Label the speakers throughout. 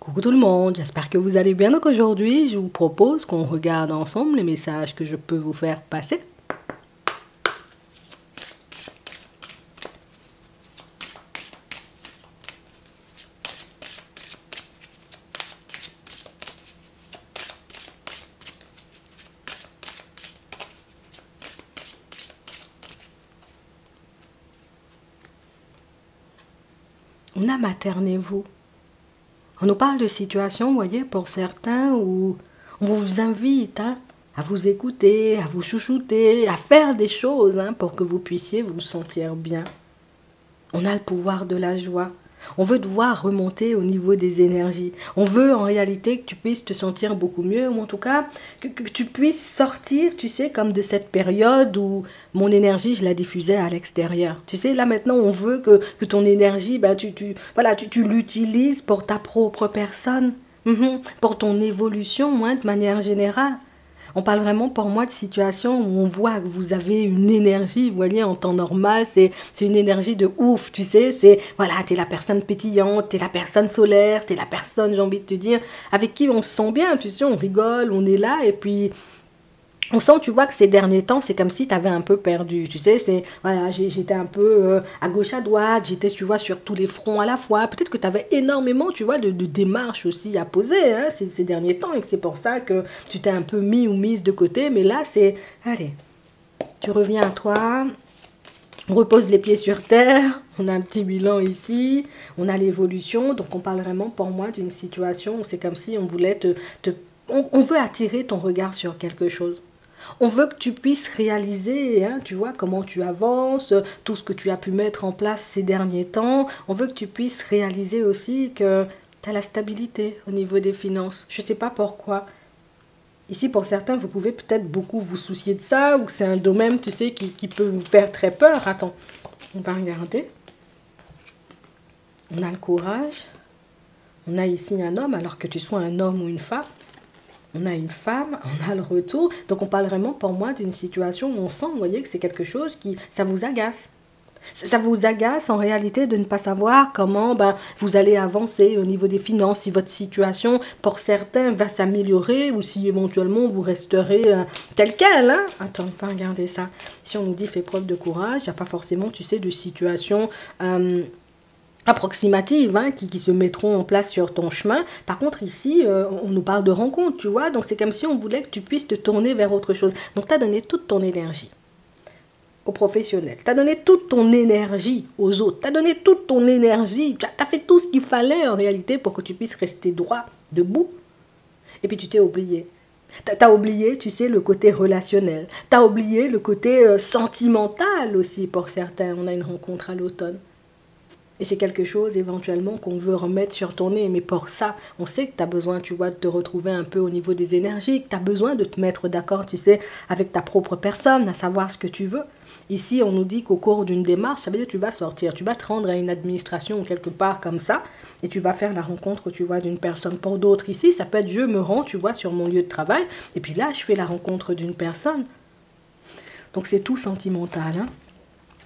Speaker 1: Coucou tout le monde, j'espère que vous allez bien. Donc aujourd'hui, je vous propose qu'on regarde ensemble les messages que je peux vous faire passer. On a maternez-vous. On nous parle de situations, vous voyez, pour certains où on vous invite à vous écouter, à vous chouchouter, à faire des choses pour que vous puissiez vous sentir bien. On a le pouvoir de la joie. On veut te voir remonter au niveau des énergies. On veut en réalité que tu puisses te sentir beaucoup mieux, ou en tout cas que tu puisses sortir, tu sais, comme de cette période où mon énergie, je la diffusais à l'extérieur. Tu sais, là maintenant, on veut que ton énergie, ben, tu l'utilises pour ta propre personne, pour ton évolution, de manière générale. On parle vraiment pour moi de situations où on voit que vous avez une énergie, vous voyez, en temps normal, c'est une énergie de ouf, tu sais, c'est, voilà, t'es la personne pétillante, t'es la personne solaire, t'es la personne, j'ai envie de te dire, avec qui on se sent bien, tu sais, on rigole, on est là, et puis on sent, tu vois, que ces derniers temps, c'est comme si tu avais un peu perdu, tu sais, c'est, voilà, j'étais un peu à gauche, à droite, j'étais, tu vois, sur tous les fronts à la fois, peut-être que tu avais énormément, tu vois, de démarches aussi à poser, ces derniers temps, et que c'est pour ça que tu t'es un peu mis ou mise de côté, mais là, c'est, allez, tu reviens à toi, on repose les pieds sur terre, on a un petit bilan ici, on a l'évolution, donc on parle vraiment pour moi d'une situation où c'est comme si on voulait on veut attirer ton regard sur quelque chose. On veut que tu puisses réaliser, tu vois, comment tu avances, tout ce que tu as pu mettre en place ces derniers temps. On veut que tu puisses réaliser aussi que tu as la stabilité au niveau des finances. Je ne sais pas pourquoi. Ici, pour certains, vous pouvez peut-être beaucoup vous soucier de ça, ou que c'est un domaine, tu sais, qui peut vous faire très peur. Attends, on va regarder. On a le courage. On a ici un homme, alors que tu sois un homme ou une femme. On a une femme, on a le retour. Donc on parle vraiment pour moi d'une situation où on sent, vous voyez, que c'est quelque chose qui, ça vous agace. Ça vous agace en réalité de ne pas savoir comment vous allez avancer au niveau des finances, si votre situation pour certains va s'améliorer ou si éventuellement vous resterez tel quel. Attends, on va regarder ça. Si on nous dit fais preuve de courage, il n'y a pas forcément, tu sais, de situation approximatives qui se mettront en place sur ton chemin. Par contre, ici, on nous parle de rencontre, tu vois. Donc, c'est comme si on voulait que tu puisses te tourner vers autre chose. Donc, tu as donné toute ton énergie aux professionnels. Tu as donné toute ton énergie aux autres. Tu as donné toute ton énergie. Tu as fait tout ce qu'il fallait en réalité pour que tu puisses rester droit, debout. Et puis, tu t'es oublié. Tu as oublié, tu sais, le côté relationnel. Tu as oublié le côté sentimental aussi pour certains. On a une rencontre à l'automne. Et c'est quelque chose éventuellement qu'on veut remettre sur ton nez. Mais pour ça, on sait que tu as besoin, tu vois, de te retrouver un peu au niveau des énergies, que tu as besoin de te mettre d'accord, tu sais, avec ta propre personne, à savoir ce que tu veux. Ici, on nous dit qu'au cours d'une démarche, ça veut dire que tu vas sortir, tu vas te rendre à une administration ou quelque part comme ça, et tu vas faire la rencontre, tu vois, d'une personne. Pour d'autres ici, ça peut être je me rends, tu vois, sur mon lieu de travail, et puis là, je fais la rencontre d'une personne. Donc c'est tout sentimental,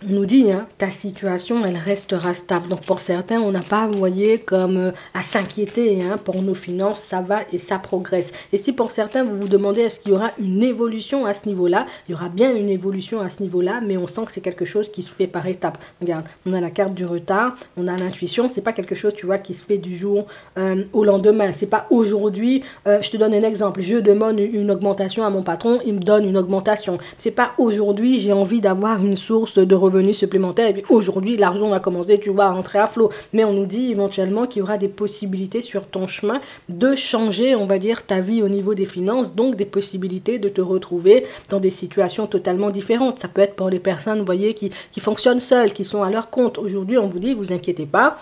Speaker 1: On nous dit, ta situation, elle restera stable. Donc pour certains, on n'a pas, vous voyez, comme à s'inquiéter. Pour nos finances, ça va et ça progresse. Et si pour certains, vous vous demandez est-ce qu'il y aura une évolution à ce niveau-là, il y aura bien une évolution à ce niveau-là, mais on sent que c'est quelque chose qui se fait par étapes. Regarde, on a la carte du retard, on a l'intuition. C'est pas quelque chose, tu vois, qui se fait du jour au lendemain. C'est pas aujourd'hui, je te donne un exemple, je demande une augmentation à mon patron, il me donne une augmentation. C'est pas aujourd'hui, j'ai envie d'avoir une source de revenus supplémentaires et puis aujourd'hui l'argent va commencer, tu vois, à rentrer à flot. Mais on nous dit éventuellement qu'il y aura des possibilités sur ton chemin de changer, on va dire, ta vie au niveau des finances, donc des possibilités de te retrouver dans des situations totalement différentes. Ça peut être pour les personnes, vous voyez, qui fonctionnent seules, qui sont à leur compte. Aujourd'hui, on vous dit, vous inquiétez pas,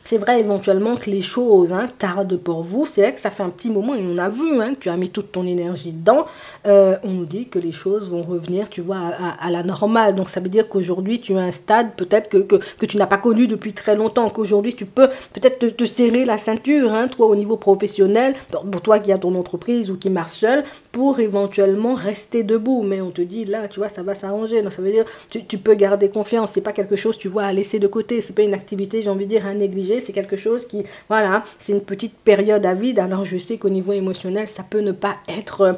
Speaker 1: c'est vrai éventuellement que les choses tardent pour vous. C'est vrai que ça fait un petit moment et on a vu que tu as mis toute ton énergie dedans. On nous dit que les choses vont revenir, tu vois, à la normale. Donc ça veut dire qu'aujourd'hui tu as un stade peut-être que tu n'as pas connu depuis très longtemps. Qu'aujourd'hui tu peux peut-être te serrer la ceinture, toi au niveau professionnel, pour toi qui as ton entreprise ou qui marche seul, pour éventuellement rester debout. Mais on te dit là, tu vois, ça va s'arranger. Donc ça veut dire tu peux garder confiance. C'est pas quelque chose, tu vois, à laisser de côté. C'est pas une activité, j'ai envie de dire, à négliger. bouger, c'est quelque chose qui, voilà, c'est une petite période à vide. Alors je sais qu'au niveau émotionnel, ça peut ne pas être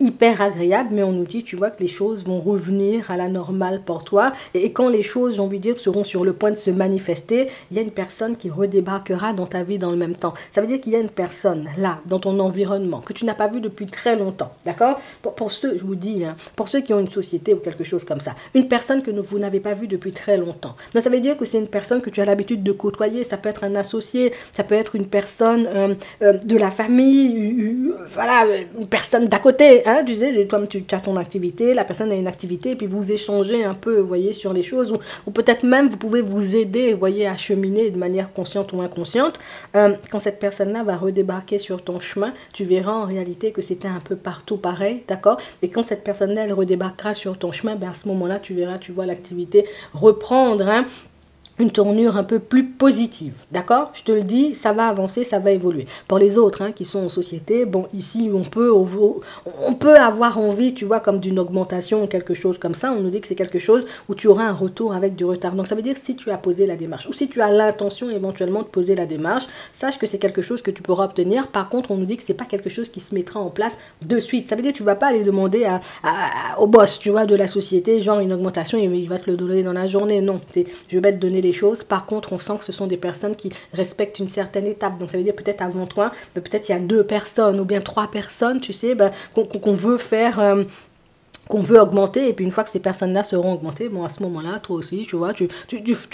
Speaker 1: hyper agréable, mais on nous dit, tu vois, que les choses vont revenir à la normale pour toi. Et quand les choses, j'ai envie de dire, seront sur le point de se manifester, il y a une personne qui redébarquera dans ta vie dans le même temps. Ça veut dire qu'il y a une personne là, dans ton environnement, que tu n'as pas vu depuis très longtemps, d'accord? Pour ceux, je vous dis, hein, pour ceux qui ont une société ou quelque chose comme ça, une personne que vous n'avez pas vue depuis très longtemps. Donc ça veut dire que c'est une personne que tu as l'habitude de côtoyer, ça peut être un associé, ça peut être une personne de la famille, voilà, une personne d'à côté, hein, tu sais, toi tu as ton activité, la personne a une activité, et puis vous échangez un peu, vous voyez, sur les choses, ou peut-être même vous pouvez vous aider, vous voyez, à cheminer de manière consciente ou inconsciente. Quand cette personne-là va redébarquer sur ton chemin, tu verras en réalité que c'était un peu partout pareil, d'accord? Et quand cette personne-là, elle redébarquera sur ton chemin, ben à ce moment-là, tu verras, tu vois l'activité reprendre, hein, une tournure un peu plus positive, d'accord? Je te le dis, ça va avancer, ça va évoluer. Pour les autres, hein, qui sont en société, bon, ici, on peut avoir envie, tu vois, comme d'une augmentation ou quelque chose comme ça. On nous dit que c'est quelque chose où tu auras un retour avec du retard. Donc, ça veut dire que si tu as posé la démarche, ou si tu as l'intention éventuellement de poser la démarche, sache que c'est quelque chose que tu pourras obtenir. Par contre, on nous dit que c'est pas quelque chose qui se mettra en place de suite. Ça veut dire que tu vas pas aller demander au boss, tu vois, de la société, genre une augmentation, il va te le donner dans la journée. Non, je vais te donner les choses. Par contre, on sent que ce sont des personnes qui respectent une certaine étape. Donc, ça veut dire peut-être avant toi, peut-être il y a 2 personnes ou bien 3 personnes, tu sais, qu'on veut faire... qu'on veut augmenter, et puis une fois que ces personnes-là seront augmentées, bon, à ce moment-là, toi aussi, tu vois, tu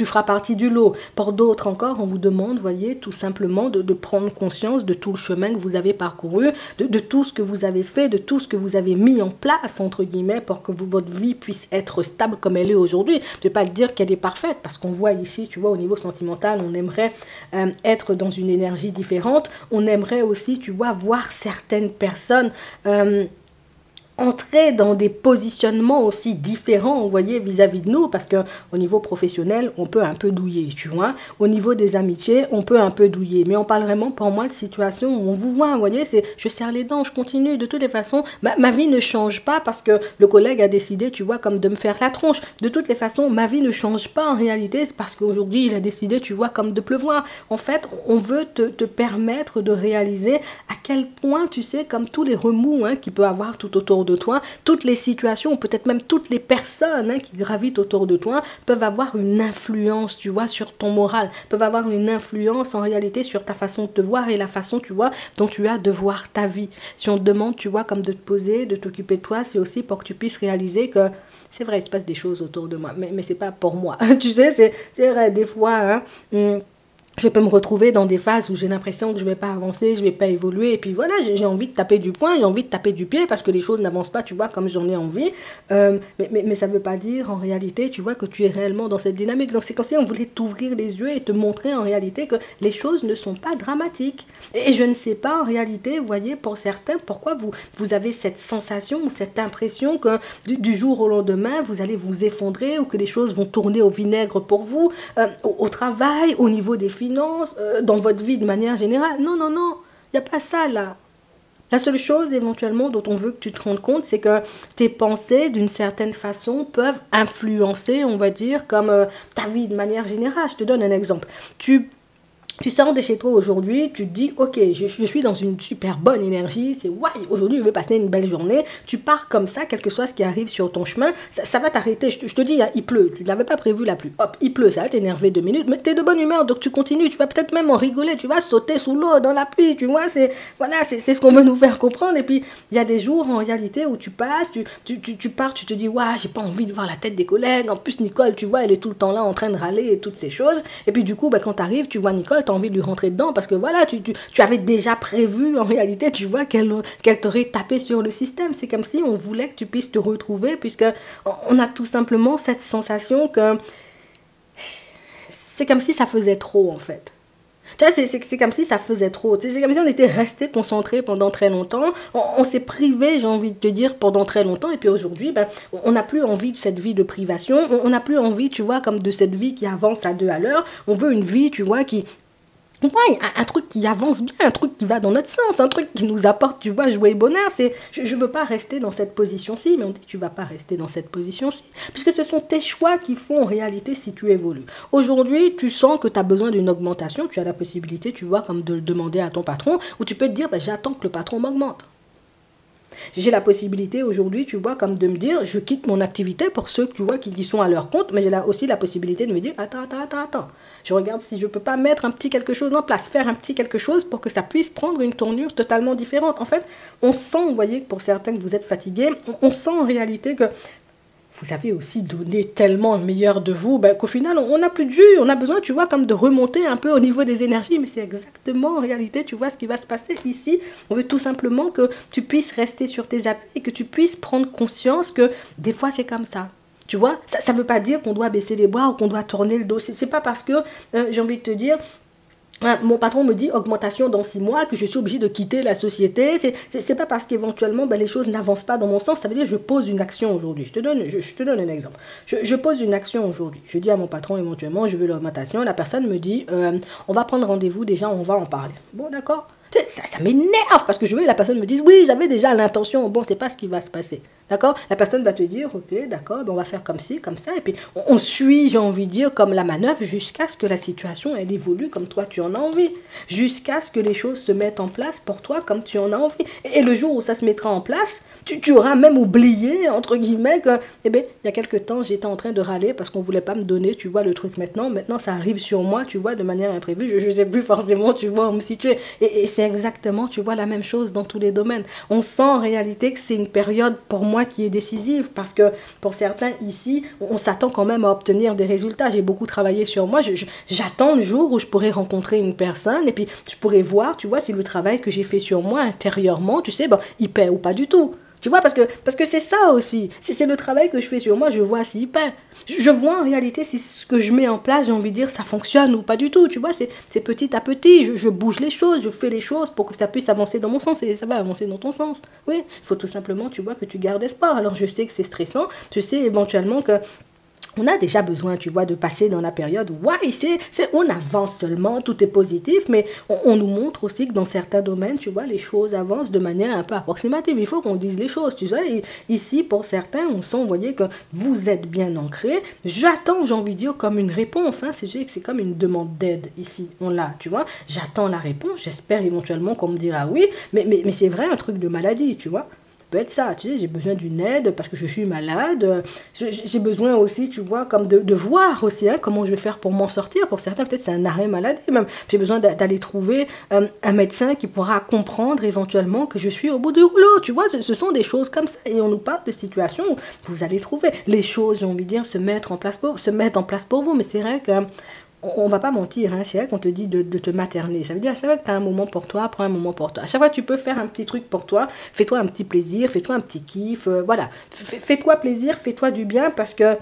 Speaker 1: feras partie du lot. Pour d'autres encore, on vous demande, voyez, tout simplement de prendre conscience de tout le chemin que vous avez parcouru, de tout ce que vous avez fait, de tout ce que vous avez mis en place, entre guillemets, pour que votre vie puisse être stable comme elle est aujourd'hui. Je ne vais pas dire qu'elle est parfaite, parce qu'on voit ici, tu vois, au niveau sentimental, on aimerait être dans une énergie différente. On aimerait aussi, tu vois, voir certaines personnes... entrer dans des positionnements aussi différents, vous voyez, vis-à-vis de nous, parce que au niveau professionnel, on peut un peu douiller, tu vois. Au niveau des amitiés, on peut un peu douiller. Mais on parle vraiment, pour moi, de situations où on vous voit, vous voyez, c'est je serre les dents, je continue. De toutes les façons, ma vie ne change pas parce que le collègue a décidé, tu vois, comme de me faire la tronche. De toutes les façons, ma vie ne change pas en réalité, c'est parce qu'aujourd'hui, il a décidé, tu vois, comme de pleuvoir. En fait, on veut te permettre de réaliser à quel point, tu sais, comme tous les remous, hein, qu'il peut avoir tout autour de toi, toutes les situations, peut-être même toutes les personnes, hein, qui gravitent autour de toi, peuvent avoir une influence, tu vois, sur ton moral, peuvent avoir une influence en réalité sur ta façon de te voir et la façon, tu vois, dont tu as de voir ta vie. Si on te demande, tu vois, comme de te poser, de t'occuper de toi, c'est aussi pour que tu puisses réaliser que c'est vrai, il se passe des choses autour de moi, mais c'est pas pour moi. Tu sais, c'est vrai, des fois, hein, je peux me retrouver dans des phases où j'ai l'impression que je ne vais pas avancer, je ne vais pas évoluer. Et puis voilà, j'ai envie de taper du poing, j'ai envie de taper du pied parce que les choses n'avancent pas, tu vois, comme j'en ai envie. Mais ça ne veut pas dire en réalité, tu vois, que tu es réellement dans cette dynamique. Donc c'est comme si on voulait t'ouvrir les yeux et te montrer en réalité que les choses ne sont pas dramatiques. Et je ne sais pas en réalité, vous voyez, pour certains, pourquoi vous avez cette sensation ou cette impression que du jour au lendemain, vous allez vous effondrer ou que les choses vont tourner au vinaigre pour vous, au travail, au niveau des finances, dans votre vie de manière générale. Non, non, non, il n'y a pas ça là. La seule chose éventuellement dont on veut que tu te rendes compte, c'est que tes pensées, d'une certaine façon, peuvent influencer, on va dire, comme ta vie de manière générale. Je te donne un exemple. Tu sors de chez toi aujourd'hui, tu te dis, ok, je suis dans une super bonne énergie, c'est ouais, aujourd'hui je vais passer une belle journée. Tu pars comme ça, quel que soit ce qui arrive sur ton chemin, ça va t'arrêter. Je te dis, hein, il pleut, tu n'avais pas prévu la pluie. Hop, il pleut, ça va t'énerver 2 minutes, mais tu es de bonne humeur, donc tu continues, tu vas peut-être même en rigoler, tu vas sauter sous l'eau, dans la pluie, tu vois, c'est ce qu'on veut nous faire comprendre. Et puis, il y a des jours en réalité où tu passes, tu pars, tu te dis, ouais, j'ai pas envie de voir la tête des collègues. En plus, Nicole, tu vois, elle est tout le temps là en train de râler et toutes ces choses. Et puis, du coup, quand tu arrives, tu vois Nicole, envie de lui rentrer dedans parce que voilà, tu avais déjà prévu en réalité, tu vois, qu'elle t'aurait tapé sur le système. C'est comme si on voulait que tu puisses te retrouver, puisque on a tout simplement cette sensation que c'est comme si ça faisait trop en fait. Tu vois, c'est comme si ça faisait trop. C'est comme si on était resté concentré pendant très longtemps. On s'est privé, j'ai envie de te dire, pendant très longtemps. Et puis aujourd'hui, on n'a plus envie de cette vie de privation. On n'a plus envie, tu vois, comme de cette vie qui avance à 2 à l'heure. On veut une vie, tu vois, qui Ouais, un truc qui avance bien, un truc qui va dans notre sens, un truc qui nous apporte, tu vois, joie et bonheur. Je veux pas rester dans cette position-ci, mais on dit, tu vas pas rester dans cette position-ci. Puisque ce sont tes choix qui font en réalité si tu évolues. Aujourd'hui, tu sens que tu as besoin d'une augmentation, tu as la possibilité, tu vois, comme de le demander à ton patron, ou tu peux te dire, ben, j'attends que le patron m'augmente. J'ai la possibilité aujourd'hui, tu vois, comme de me dire, je quitte mon activité pour ceux, tu vois, qui sont à leur compte, mais j'ai aussi la possibilité de me dire, attends. Je regarde si je peux pas mettre un petit quelque chose en place, faire un petit quelque chose pour que ça puisse prendre une tournure totalement différente. En fait, on sent, vous voyez, que pour certains que vous êtes fatigués, on sent en réalité que vous avez aussi donné tellement le meilleur de vous, ben, qu'au final, on n'a plus de jus, on a besoin, tu vois, comme de remonter un peu au niveau des énergies, mais c'est exactement en réalité, tu vois, ce qui va se passer ici. On veut tout simplement que tu puisses rester sur tes appuis et que tu puisses prendre conscience que des fois, c'est comme ça. Tu vois, ça ne veut pas dire qu'on doit baisser les bras ou qu'on doit tourner le dos. C'est pas parce que, j'ai envie de te dire, mon patron me dit augmentation dans 6 mois, que je suis obligé de quitter la société. C'est pas parce qu'éventuellement ben, les choses n'avancent pas dans mon sens. Ça veut dire que je pose une action aujourd'hui. Je te donne un exemple. Je pose une action aujourd'hui. Je dis à mon patron éventuellement, je veux l'augmentation. La personne me dit, on va prendre rendez-vous déjà, on va en parler. Bon, d'accord. Ça m'énerve parce que je veux que la personne me dise, oui, j'avais déjà l'intention. Bon, c'est pas ce qui va se passer. D'accord? La personne va te dire, ok, d'accord, ben on va faire comme ci, comme ça. Et puis, on suit, j'ai envie de dire, comme la manœuvre jusqu'à ce que la situation, elle évolue comme toi, tu en as envie. Jusqu'à ce que les choses se mettent en place pour toi comme tu en as envie. Et le jour où ça se mettra en place, tu auras même oublié, entre guillemets, que, eh bien, il y a quelques temps, j'étais en train de râler parce qu'on ne voulait pas me donner, tu vois, le truc maintenant. Maintenant, ça arrive sur moi, tu vois, de manière imprévue. Je ne sais plus forcément, tu vois, où me situer. Et c'est exactement, tu vois, la même chose dans tous les domaines. On sent en réalité que c'est une période, pour moi, qui est décisive parce que pour certains ici, on s'attend quand même à obtenir des résultats. J'ai beaucoup travaillé sur moi. J'attends le jour où je pourrai rencontrer une personne et puis je pourrai voir, tu vois, si le travail que j'ai fait sur moi intérieurement, tu sais, ben, il paie ou pas du tout. Tu vois, parce que c'est ça aussi. Si c'est le travail que je fais sur moi, je vois s'il paie. Je vois en réalité si ce que je mets en place, j'ai envie de dire, ça fonctionne ou pas du tout. Tu vois, c'est petit à petit. Je bouge les choses, je fais les choses pour que ça puisse avancer dans mon sens et ça va avancer dans ton sens. Oui, il faut tout simplement, tu vois, que tu gardes espoir. Alors je sais que c'est stressant. Je sais éventuellement que on a déjà besoin, tu vois, de passer dans la période où, ouais, on avance seulement, tout est positif, mais on nous montre aussi que dans certains domaines, tu vois, les choses avancent de manière un peu approximative. Il faut qu'on dise les choses, tu sais. Et ici, pour certains, on sent, vous voyez, que vous êtes bien ancrés. J'attends, j'ai envie de dire, comme une réponse. Hein. C'est comme une demande d'aide ici. On l'a, tu vois. J'attends la réponse. J'espère éventuellement qu'on me dira oui. Mais c'est vrai, un truc de maladie, tu vois. Peut être ça, tu sais, j'ai besoin d'une aide parce que je suis malade, j'ai besoin aussi, tu vois, comme de voir aussi hein, comment je vais faire pour m'en sortir. Pour certains, peut-être c'est un arrêt maladie même. J'ai besoin d'aller trouver un médecin qui pourra comprendre éventuellement que je suis au bout du rouleau, tu vois, ce sont des choses comme ça. Et on nous parle de situations où vous allez trouver les choses, j'ai envie de dire, se mettre en place pour vous. Mais c'est vrai que on va pas mentir, hein, c'est vrai qu'on te dit de te materner. Ça veut dire à chaque fois que tu as un moment pour toi, prends un moment pour toi. À chaque fois que tu peux faire un petit truc pour toi, fais-toi un petit plaisir, fais-toi un petit kiff, voilà. Fais-toi plaisir, fais-toi du bien parce que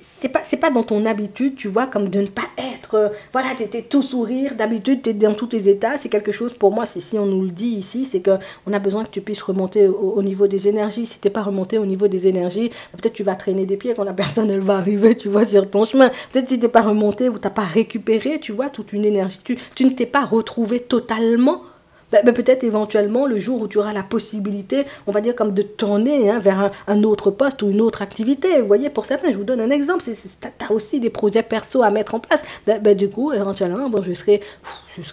Speaker 1: c'est pas dans ton habitude, tu vois, comme de ne pas être, voilà, tu étais tout sourire, d'habitude tu es dans tous tes états, c'est quelque chose pour moi, si on nous le dit ici, c'est que on a besoin que tu puisses remonter au niveau des énergies. Si tu n'es pas remonté au niveau des énergies, peut-être tu vas traîner des pieds quand la personne elle va arriver, tu vois, sur ton chemin. Peut-être si tu n'es pas remonté ou tu n'as pas récupéré, tu vois, toute une énergie, tu ne t'es pas retrouvé totalement. Peut-être éventuellement le jour où tu auras la possibilité, on va dire comme de tourner hein, vers un autre poste ou une autre activité. Vous voyez, pour certains, je vous donne un exemple, tu as aussi des projets perso à mettre en place. Du coup, éventuellement, bon, je serai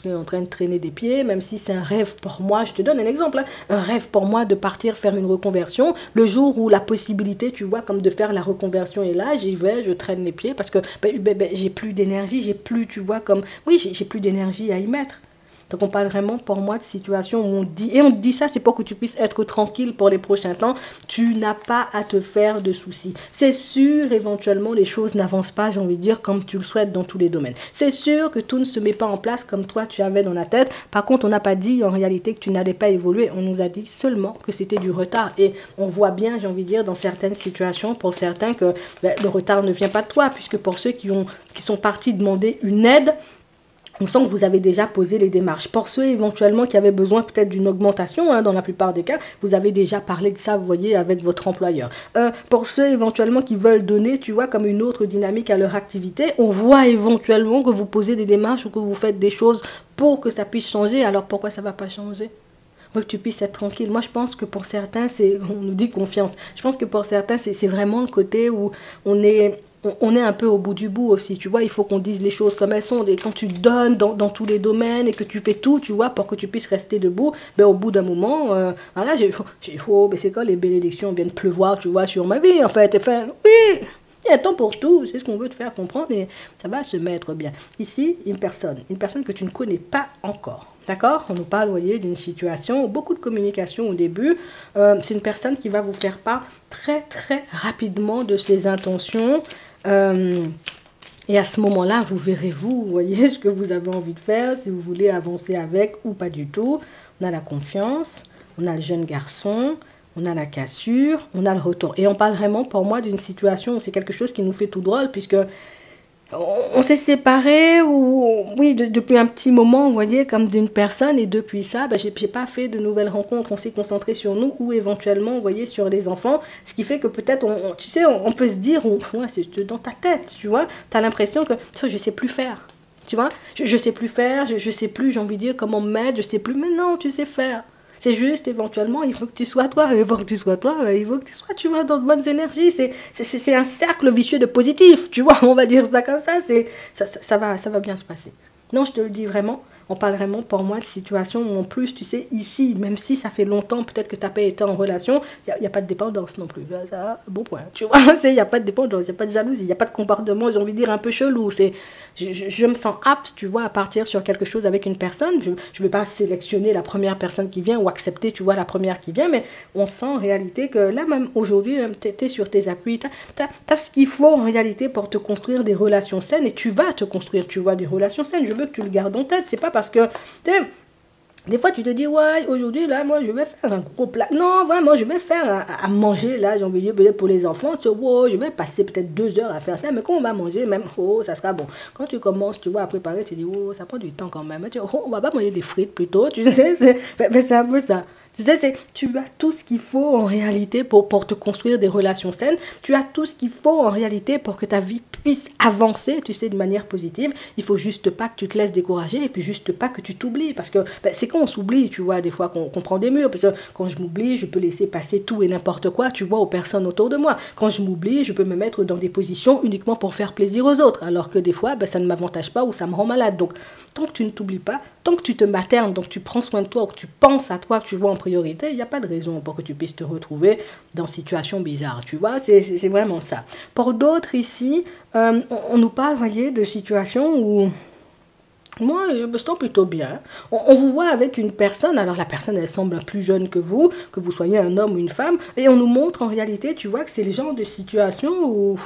Speaker 1: en train de traîner des pieds, même si c'est un rêve pour moi, je te donne un exemple, hein, un rêve pour moi de partir faire une reconversion. Le jour où la possibilité, tu vois, comme de faire la reconversion est là, j'y vais, je traîne les pieds parce que j'ai plus d'énergie, j'ai plus, tu vois, comme, oui, j'ai plus d'énergie à y mettre. Donc on parle vraiment pour moi de situation où on dit, et on te dit ça, c'est pour que tu puisses être tranquille pour les prochains temps, tu n'as pas à te faire de soucis. C'est sûr, éventuellement, les choses n'avancent pas, j'ai envie de dire, comme tu le souhaites dans tous les domaines. C'est sûr que tout ne se met pas en place comme toi tu avais dans la tête. Par contre, on n'a pas dit en réalité que tu n'allais pas évoluer, on nous a dit seulement que c'était du retard. Et on voit bien, j'ai envie de dire, dans certaines situations, pour certains, que le retard ne vient pas de toi, puisque pour ceux qui sont partis demander une aide, On sent que vous avez déjà posé les démarches. Pour ceux éventuellement qui avaient besoin peut-être d'une augmentation, hein, dans la plupart des cas, vous avez déjà parlé de ça, vous voyez, avec votre employeur. Pour ceux éventuellement qui veulent donner, tu vois, comme une autre dynamique à leur activité, on voit éventuellement que vous posez des démarches ou que vous faites des choses pour que ça puisse changer. Alors pourquoi ça ne va pas changer? Pour que tu puisses être tranquille. Moi, je pense que pour certains, on nous dit confiance. Je pense que pour certains, c'est vraiment le côté où on est un peu au bout du bout aussi, tu vois, il faut qu'on dise les choses comme elles sont. Et quand tu donnes dans tous les domaines et que tu fais tout, tu vois, pour que tu puisses rester debout, ben, au bout d'un moment, voilà, ben, c'est quand les bénédictions viennent pleuvoir, tu vois, sur ma vie, en fait. Enfin, oui, il y a un temps pour tout, c'est ce qu'on veut te faire comprendre et ça va se mettre bien. Ici, une personne que tu ne connais pas encore. D'accord? On nous parle, vous voyez, d'une situation, beaucoup de communication au début. C'est une personne qui va vous faire part très, très rapidement de ses intentions. Et à ce moment-là, vous verrez, vous voyez, ce que vous avez envie de faire, si vous voulez avancer avec ou pas du tout. On a la confiance, on a le jeune garçon, on a la cassure, on a le retour. Et on parle vraiment, pour moi, d'une situation où c'est quelque chose qui nous fait tout drôle, puisque on s'est séparés, ou oui, depuis un petit moment, vous voyez, comme d'une personne, et depuis ça, ben, j'ai pas fait de nouvelles rencontres, on s'est concentré sur nous, ou éventuellement, vous voyez, sur les enfants, ce qui fait que peut-être, tu sais, on peut se dire, ouais, c'est dans ta tête, tu vois, tu as l'impression que, ça, je sais plus faire, tu vois, je sais plus faire, je sais plus, j'ai envie de dire, comment me mettre, je sais plus, mais non, tu sais faire. C'est juste, éventuellement, il faut que tu sois toi. Et pour que tu sois toi, il faut que tu sois, tu vois, dans de bonnes énergies. C'est un cercle vicieux de positif, tu vois, on va dire ça comme ça. Ça va bien se passer. Non, je te le dis vraiment. On parle vraiment, pour moi, de situations où, en plus, tu sais, ici, même si ça fait longtemps, peut-être que tu n'as pas été en relation, il n'y a pas de dépendance non plus. Ça, bon point. Tu vois, il n'y a pas de dépendance, il n'y a pas de jalousie, il n'y a pas de comportement, j'ai envie de dire, un peu chelou. Je me sens apte, tu vois, à partir sur quelque chose avec une personne. Je ne vais pas sélectionner la première personne qui vient ou accepter, tu vois, la première qui vient, mais on sent en réalité que là, même aujourd'hui, tu es sur tes appuis, tu as ce qu'il faut en réalité pour te construire des relations saines et tu vas te construire, tu vois, des relations saines. Je veux que tu le gardes en tête. C'est pas parce que, des fois, tu te dis, ouais, aujourd'hui, là, moi, je vais faire un gros plat. Non, vraiment, je vais faire à manger, là, j'ai envie de dire, peut-être pour les enfants. Tu vois, wow, je vais passer peut-être 2 heures à faire ça, mais quand on va manger, même, oh, ça sera bon. Quand tu commences, tu vois, à préparer, tu dis, oh, ça prend du temps quand même. Tu dis, oh, on va pas manger des frites plutôt, tu sais, c'est un peu ça. Tu sais, tu as tout ce qu'il faut en réalité pour te construire des relations saines. Tu as tout ce qu'il faut en réalité pour que ta vie puisse avancer, tu sais, de manière positive. Il faut juste pas que tu te laisses décourager et puis juste pas que tu t'oublies. Parce que c'est quand on s'oublie, tu vois, des fois qu'on prend des murs. Parce que quand je m'oublie, je peux laisser passer tout et n'importe quoi, tu vois, aux personnes autour de moi. Quand je m'oublie, je peux me mettre dans des positions uniquement pour faire plaisir aux autres. Alors que des fois, ça ne m'avantage pas ou ça me rend malade. Donc, tant que tu ne t'oublies pas, tant que tu te maternes, donc tu prends soin de toi ou que tu penses à toi, tu vois, en priorité, il n'y a pas de raison pour que tu puisses te retrouver dans situation bizarre, tu vois, c'est vraiment ça. Pour d'autres ici, on nous parle, voyez, de situations où moi, je me sens plutôt bien. On vous voit avec une personne, alors la personne, elle semble plus jeune que vous soyez un homme ou une femme, et on nous montre en réalité, tu vois, que c'est le genre de situation où...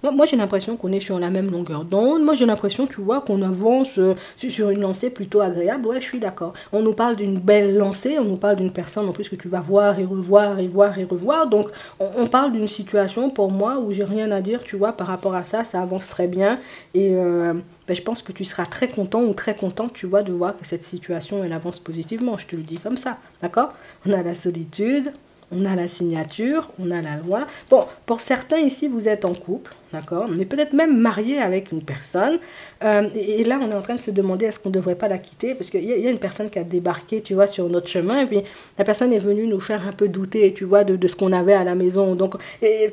Speaker 1: Moi j'ai l'impression qu'on est sur la même longueur d'onde. Moi, j'ai l'impression, tu vois, qu'on avance sur une lancée plutôt agréable. Ouais, je suis d'accord. On nous parle d'une belle lancée, on nous parle d'une personne en plus que tu vas voir et revoir et voir et revoir. Donc, on parle d'une situation, pour moi, où j'ai rien à dire, tu vois, par rapport à ça. Ça avance très bien. Et je pense que tu seras très content ou très contente, tu vois, de voir que cette situation, elle avance positivement. Je te le dis comme ça, d'accord? On a la solitude, on a la signature, on a la loi. Bon, pour certains ici, vous êtes en couple, d'accord? On est peut-être même marié avec une personne. Et là, on est en train de se demander est-ce qu'on ne devrait pas la quitter? Parce qu'il y a une personne qui a débarqué, tu vois, sur notre chemin. Et puis, la personne est venue nous faire un peu douter, tu vois, de ce qu'on avait à la maison. Donc, et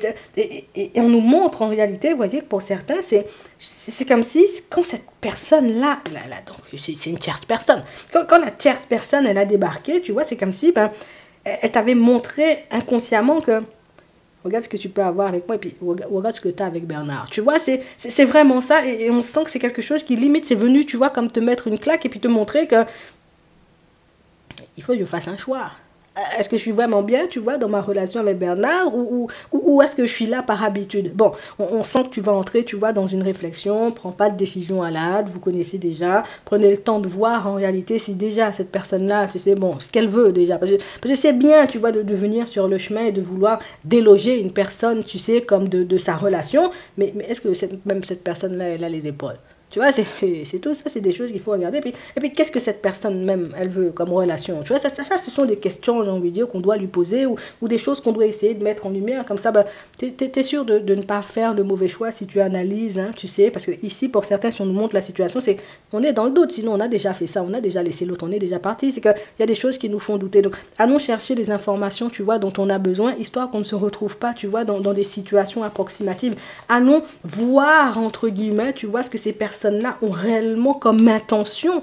Speaker 1: on nous montre en réalité, vous voyez, que pour certains, c'est comme si, quand cette personne-là, donc c'est une tierce personne. Quand la tierce personne, elle a débarqué, tu vois, c'est comme si, elle t'avait montré inconsciemment que regarde ce que tu peux avoir avec moi et puis regarde ce que tu as avec Bernard. Tu vois, c'est vraiment ça et on sent que c'est quelque chose qui limite, c'est venu, tu vois, comme te mettre une claque et puis te montrer que il faut que je fasse un choix. Est-ce que je suis vraiment bien, tu vois, dans ma relation avec Bernard ou est-ce que je suis là par habitude? Bon, on sent que tu vas entrer, tu vois, dans une réflexion, prends pas de décision à la hâte, vous connaissez déjà, prenez le temps de voir en réalité si déjà cette personne-là, tu sais, bon, ce qu'elle veut déjà. Parce que c'est bien, tu vois, de venir sur le chemin et de vouloir déloger une personne, tu sais, comme de sa relation, mais est-ce que même cette personne-là, elle a les épaules? Tu vois, c'est tout ça, c'est des choses qu'il faut regarder. Et puis qu'est-ce que cette personne même, elle veut comme relation? Tu vois, ça ce sont des questions, j'ai envie de dire, qu'on doit lui poser ou des choses qu'on doit essayer de mettre en lumière. Comme ça, bah, tu es sûr de ne pas faire le mauvais choix si tu analyses, hein, tu sais. Parce que ici, pour certains, si on nous montre la situation, c'est on est dans le doute. Sinon, on a déjà fait ça, on a déjà laissé l'autre, on est déjà parti. C'est qu'il y a des choses qui nous font douter. Donc, allons chercher les informations, tu vois, dont on a besoin, histoire qu'on ne se retrouve pas, tu vois, dans des situations approximatives. Allons voir, entre guillemets, tu vois, ce que ces personnes-là ont réellement comme intention.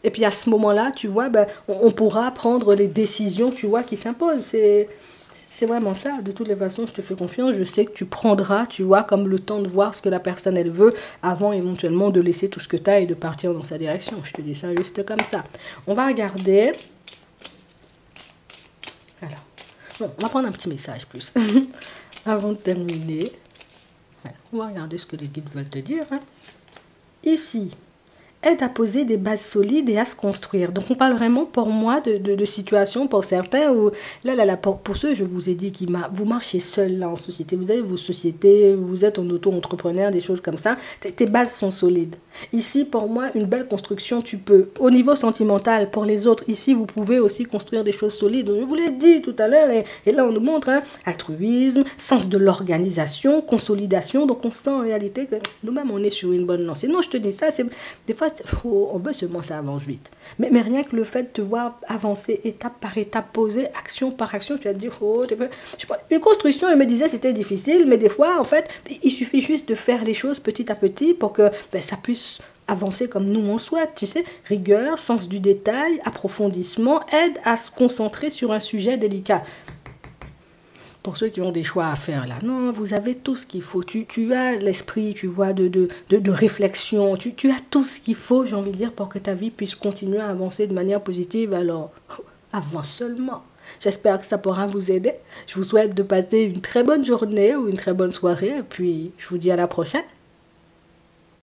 Speaker 1: Et puis à ce moment-là, tu vois, ben, on pourra prendre les décisions, tu vois, qui s'imposent. C'est vraiment ça. De toutes les façons, je te fais confiance. Je sais que tu prendras, tu vois, comme le temps de voir ce que la personne, elle veut, avant éventuellement de laisser tout ce que tu as et de partir dans sa direction. Je te dis ça juste comme ça. On va regarder. Alors, bon, on va prendre un petit message plus. Avant de terminer. On va regarder ce que les guides veulent te dire. Hein. Ici, aide à poser des bases solides et à se construire. Donc, on parle vraiment pour moi de situations, pour certains, où là, pour ceux, je vous ai dit, vous marchez seul là en société. Vous avez vos sociétés, vous êtes en auto-entrepreneur, des choses comme ça. Tes bases sont solides. Ici, pour moi, une belle construction, tu peux. Au niveau sentimental, pour les autres, ici, vous pouvez aussi construire des choses solides. Je vous l'ai dit tout à l'heure, et là, on nous montre hein, altruisme, sens de l'organisation, consolidation. Donc, on sent en réalité que nous-mêmes, on est sur une bonne lancée. Non, je te dis ça, c'est des fois, on veut seulement ça avance vite. Mais rien que le fait de te voir avancer étape par étape, poser action par action, tu vas te dire, oh, je sais pas, une construction, elle me disait c'était difficile, mais des fois, en fait, il suffit juste de faire les choses petit à petit pour que ben, ça puisse avancer comme nous on souhaite, tu sais, rigueur, sens du détail, approfondissement, aide à se concentrer sur un sujet délicat. Pour ceux qui ont des choix à faire là, non, vous avez tout ce qu'il faut, tu as l'esprit, tu vois, de réflexion, tu as tout ce qu'il faut, j'ai envie de dire, pour que ta vie puisse continuer à avancer de manière positive, alors avance seulement. J'espère que ça pourra vous aider. Je vous souhaite de passer une très bonne journée ou une très bonne soirée, et puis je vous dis à la prochaine.